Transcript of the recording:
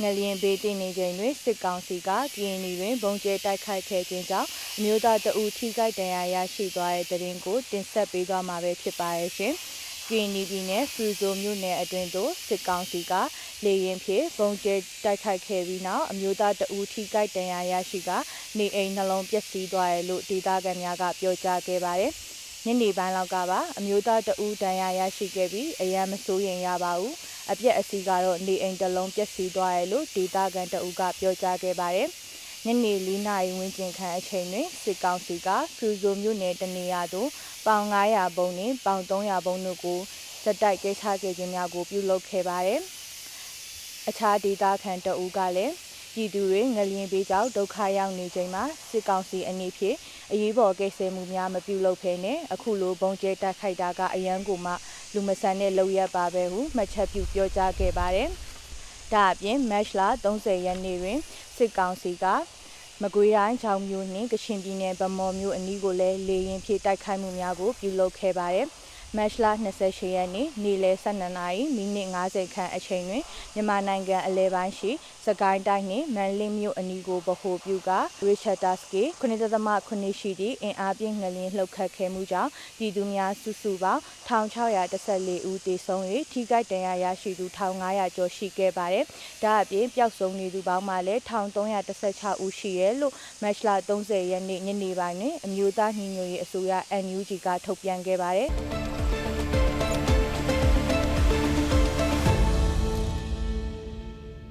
ငလျင်ဘေးတင်နေချိန်တွင်စစ်ကောင်စီကကရင်နီတွင်ဘုံကျဲတိုက်ခိုက်ခဲ့ခြင်းကြောင့်အမျိုးသားတအူထိခိုက်ဒဏ်ရာရရှိသွားတဲ့တဲ့ရင်ကိုတင်ဆက်ပေးသွားမှာပဲဖြစ်ပါရဲ့ရှင်။ကရင်နီပြည်နယ်ဖရူဆိုမြို့နယ်အတွင်းသို့စစ်ကောင်စီကလေရင်ဖြင့်ဘုံကျဲတိုက်ခိုက်ခဲ့ပြီးနောက်အမျိုးသားတအူထိခိုက်ဒဏ်ရာရရှိကနေအိမ်နှလုံးပျက်စီးသွားတယ်လို့ဒေသခံများကပြောကြားခဲ့ပါတယ်။ညနေပိုင်းလောက်ကပါအမျိုးသားတအူဒဏ်ရာရရှိခဲ့ပြီးအရန်မစိုးရင်ရပါဘူး။အပြက်အစီးကတော့နေအိမ်တစ်လုံးပျက်စီးသွားတယ်လို့ဒေသခံတအူကပြောကြားခဲ့ပါတယ်။ညနေ4 နာရီဝန်းကျင်ခန့်အချိန်တွင်စစ်ကောင်စီကဖရူဆိုမြို့နယ်တနေရာသို့ပေါင်900ဘုံနှင့်ပေါင်300ဘုံတို့ကိုစက်တိုက်ကဲချခဲ့ခြင်းများကိုပြုလုပ်ခဲ့ပါတယ်။အခြားဒေသခံတအူကလည်းပြည်သူတွေငလျင်ပေးကြောင့်ဒုက္ခရောက်နေချိန်မှာစစ်ကောင်စီအနေဖြင့်အရေးပေါ်ကိစ္စမှုများမပြုလုပ်ဖ ೇನೆ အခုလိုဘုံကျဲတိုက်ခိုက်တာကအရန်ကိုမှလူမဆန်တဲ့လောက်ရပါပဲဟုမှတ်ချက်ပြုပြောကြားခဲ့ပါတယ်။ဒါအပြင်မတ်လ30ရက်နေ့တွင်စစ်ကောင်စီကမကွေးတိုင်းချောင်းမြို့နှင့်ကချင်ပြည်နယ်ဗမော်မြို့အနီးကိုလည်းလေရင်ဖြင့်တိုက်ခိုက်မှုများကိုပြုလုပ်ခဲ့ပါတယ်။မတ်လ28ရက်နေ့နေ့လယ်12:50ခန့်အချိန်တွင်မြန်မာနိုင်ငံအလဲပိုင်းရှိစကိုင်းတိုင်းနှင့်မန်လင်းမြို့အနီးကိုဗဟိုပြုကရီချတ်တာစကီ9.9ရှိသည့်အင်အားပြင်းငလျင်လှုပ်ခတ်ခဲ့မှုကြောင့်ပြည်သူများစုစုပေါင်း1614ဦးသေဆုံး၍ထိခိုက်ဒဏ်ရာရရှိသူ1500ကျော်ရှိခဲ့ပါတယ်။ဒါအပြင်ပျောက်ဆုံးနေသူပေါင်းမှလည်း1316ဦးရှိရဲလို့မတ်လ30ရက်နေ့ညနေပိုင်းတွင်အမျိုးသားညီညွတ်ရေးအစိုးရ NUG ကထုတ်ပြန်ခဲ့ပါတယ်။